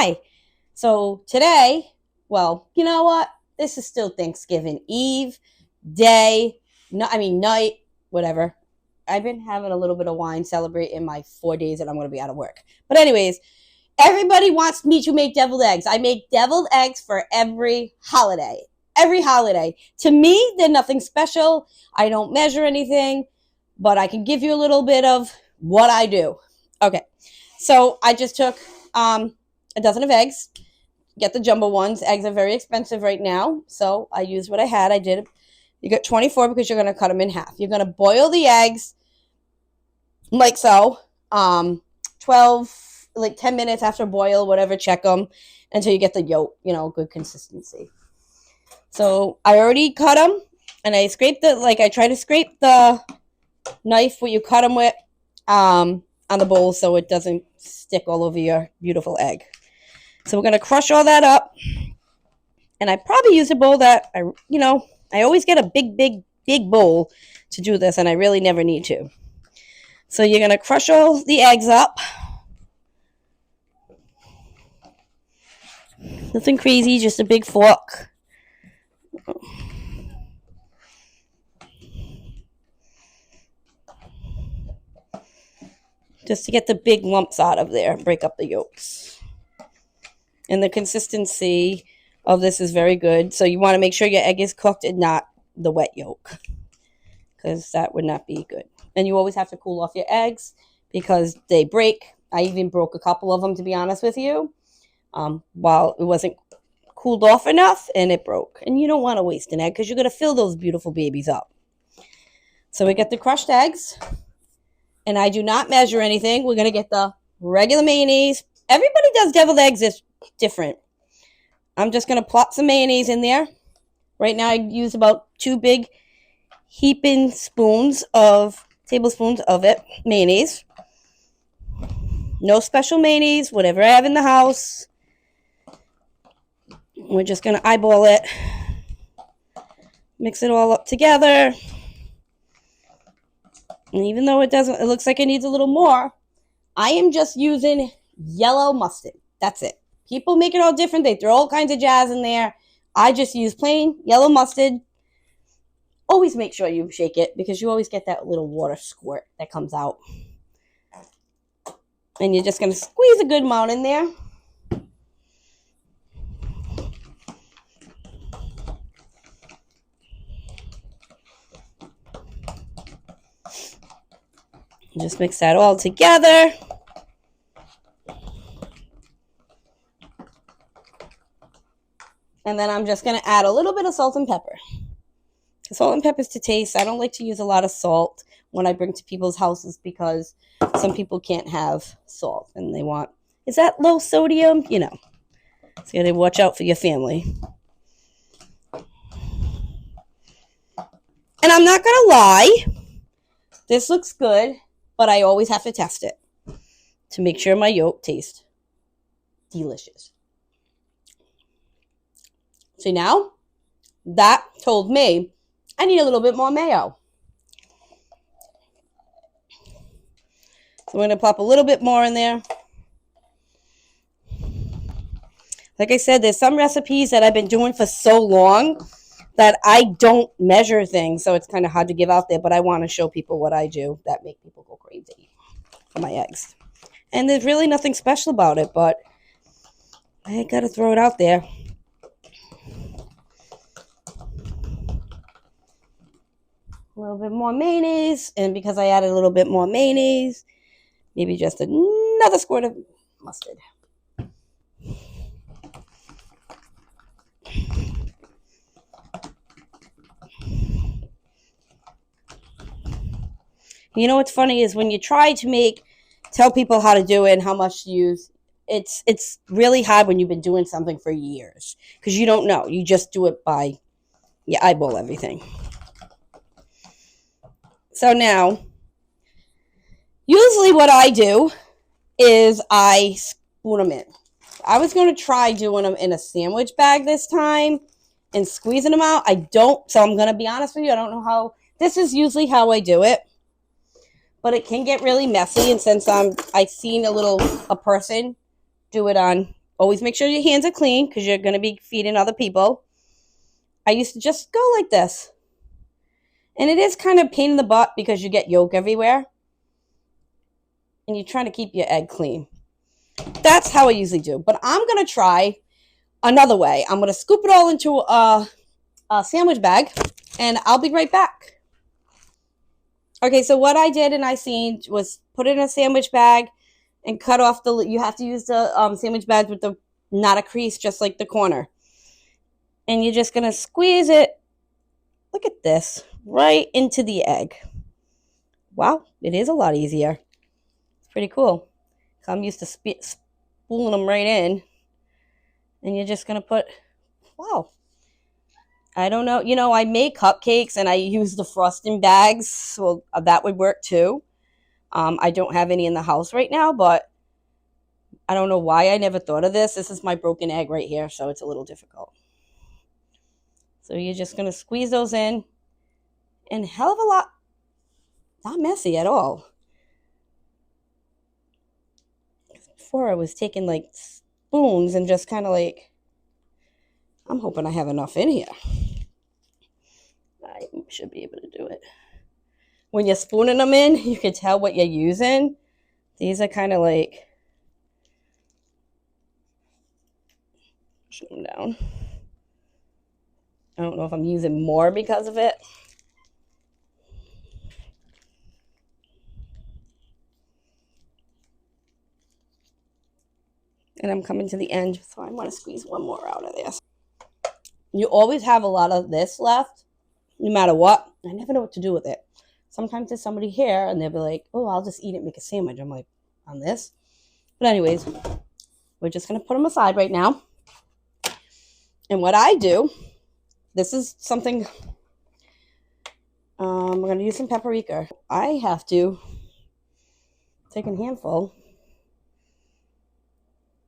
Hi. So today, well, you know what? This is still Thanksgiving Eve, day, no, I mean night, whatever. I've been having a little bit of wine celebrating my 4 days that I'm going to be out of work. But anyways, everybody wants me to make deviled eggs. I make deviled eggs for every holiday. Every holiday. To me, they're nothing special. I don't measure anything, but I can give you a little bit of what I do. Okay. So I just took a dozen of eggs. Get the jumbo ones. Eggs are very expensive right now, so I used what I had. I did. You got 24 because you're going to cut them in half. You're going to boil the eggs like so. 12, like 10 minutes after boil, whatever, check them until you get the yolk, good consistency. So I already cut them, and I scraped I try to scrape the knife where you cut them with on the bowl so it doesn't stick all over your beautiful egg. So we're going to crush all that up. And I probably use a bowl that, I always get a big bowl to do this, and I really never need to. So you're going to crush all the eggs up. Nothing crazy, just a big fork. Just to get the big lumps out of there, break up the yolks. And the consistency of this is very good. So you want to make sure your egg is cooked and not the wet yolk, because that would not be good. And you always have to cool off your eggs because they break. I even broke a couple of them, to be honest with you, while it wasn't cooled off enough, and it broke. And you don't want to waste an egg because you're going to fill those beautiful babies up. So we get the crushed eggs, and I do not measure anything. We're going to get the regular mayonnaise. Everybody does deviled eggs different. I'm just going to plop some mayonnaise in there. Right now I use about 2 big heaping tablespoons of it, mayonnaise. No special mayonnaise, whatever I have in the house. We're just going to eyeball it. Mix it all up together. And even though it looks like it needs a little more, I am just using yellow mustard. That's it. People make it all different. They throw all kinds of jazz in there. I just use plain yellow mustard. Always make sure you shake it because you always get that little water squirt that comes out. And you're just going to squeeze a good amount in there. Just mix that all together. And then I'm just going to add a little bit of salt and pepper. Salt and pepper is to taste. I don't like to use a lot of salt when I bring to people's houses because some people can't have salt and they want, is that low sodium? So you got to watch out for your family. And I'm not going to lie, this looks good, but I always have to test it to make sure my yolk tastes delicious. See, now that told me I need a little bit more mayo. So I'm going to plop a little bit more in there. Like I said, there's some recipes that I've been doing for so long that I don't measure things, so it's kind of hard to give out there, but I want to show people what I do that make people go crazy for my eggs. And there's really nothing special about it, but I got to throw it out there. A little bit more mayonnaise, and because I added a little bit more mayonnaise, maybe just another squirt of mustard. You know what's funny is when you try to tell people how to do it and how much to use, it's really hard when you've been doing something for years because you don't know. You just do it by, you eyeball everything. So now, usually what I do is I spoon them in. I was going to try doing them in a sandwich bag this time and squeezing them out. I don't, so I'm going to be honest with you. I don't know how, this is usually how I do it. But it can get really messy, and since I've seen a person do it on Always make sure your hands are clean because you're going to be feeding other people. I used to just go like this. And it is kind of pain in the butt because you get yolk everywhere. And you're trying to keep your egg clean. That's how I usually do. But I'm going to try another way. I'm going to scoop it all into a sandwich bag. And I'll be right back. Okay, so what I did and I seen was put it in a sandwich bag and cut off the, you have to use the sandwich bag with the, not a crease, just like the corner. And you're just going to squeeze it, look at this, right into the egg. Wow, it is a lot easier. It's pretty cool. I'm used to spooling them right in. And you're just going to put, wow. I don't know. You know, I make cupcakes and I use the frosting bags. So that would work too. I don't have any in the house right now, but I don't know why I never thought of this. This is my broken egg right here, so it's a little difficult. So you're just going to squeeze those in. And hell of a lot, not messy at all. Before I was taking like spoons and just kind of like, I'm hoping I have enough in here. I should be able to do it. When you're spooning them in, you can tell what you're using. These are kind of like, push them down. I don't know if I'm using more because of it. And I'm coming to the end, so I want to squeeze one more out of this. You always have a lot of this left, no matter what. I never know what to do with it. Sometimes there's somebody here, and they'll be like, oh, I'll just eat it, make a sandwich. I'm like, on this? But anyways, we're just going to put them aside right now. And what I do, this is something, we're going to use some paprika. I have to take a handful.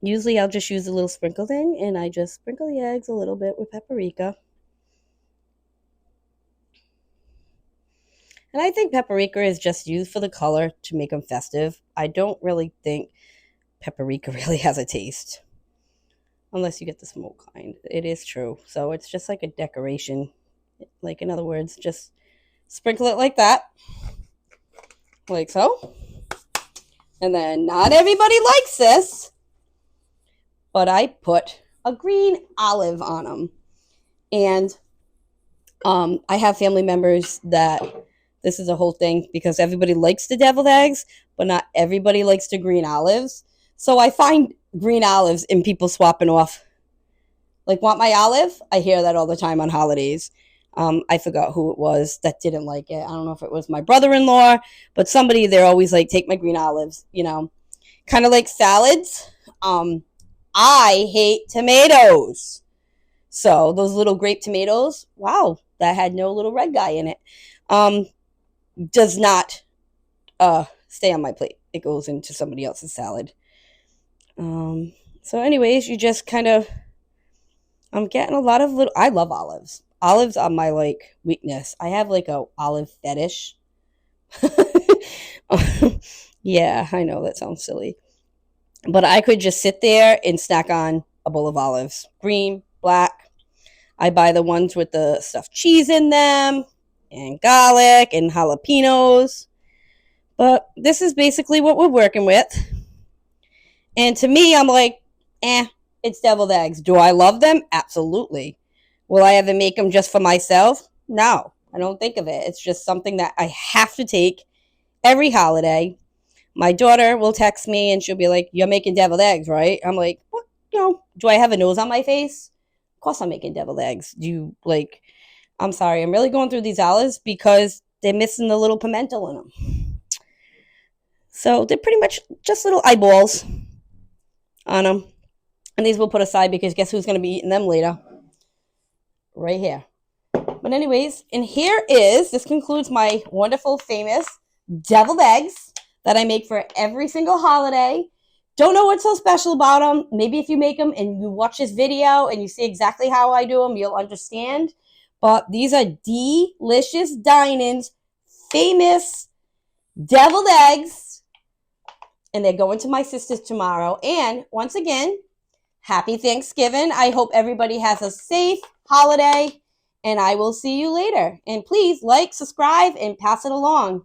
Usually I'll just use a little sprinkle thing, and I just sprinkle the eggs a little bit with paprika. And I think paprika is just used for the color to make them festive. I don't really think paprika really has a taste. Unless you get the smoke kind. It is true. So it's just like a decoration. Like, in other words, just sprinkle it like that. Like so. And then not everybody likes this. But I put a green olive on them. And I have family members that this is a whole thing because everybody likes the deviled eggs, but not everybody likes the green olives. So I find green olives in people swapping off. Like, want my olive? I hear that all the time on holidays. I forgot who it was that didn't like it. I don't know if it was my brother-in-law, but somebody, they're always like, take my green olives, you know. Kind of like salads. I hate tomatoes. So those little grape tomatoes, wow, that had no little red guy in it. Does not stay on my plate. It goes into somebody else's salad. So anyways, you just kind of, I'm getting a lot of little, I love olives. Olives are my like weakness. I have like a olive fetish. Yeah, I know that sounds silly. But I could just sit there and snack on a bowl of olives. Green, black. I buy the ones with the stuffed cheese in them and garlic and jalapenos. But this is basically what we're working with. And to me, I'm like, it's deviled eggs. Do I love them? Absolutely. Will I ever make them just for myself? No, I don't think of it. It's just something that I have to take every holiday. My daughter will text me and she'll be like, you're making deviled eggs, right? I'm like, what? You know, do I have a nose on my face? Of course I'm making deviled eggs. I'm sorry, I'm really going through these olives because they're missing the little pimento in them. So they're pretty much just little eyeballs on them. And these we'll put aside because guess who's going to be eating them later? Right here. But anyways, and this concludes my wonderful, famous deviled eggs that I make for every single holiday. Don't know what's so special about them. Maybe if you make them and you watch this video and you see exactly how I do them, you'll understand. But these are Delicious Dining's famous deviled eggs. And they're going to my sister's tomorrow. And once again, Happy Thanksgiving. I hope everybody has a safe holiday, and I will see you later. And please like, subscribe, and pass it along.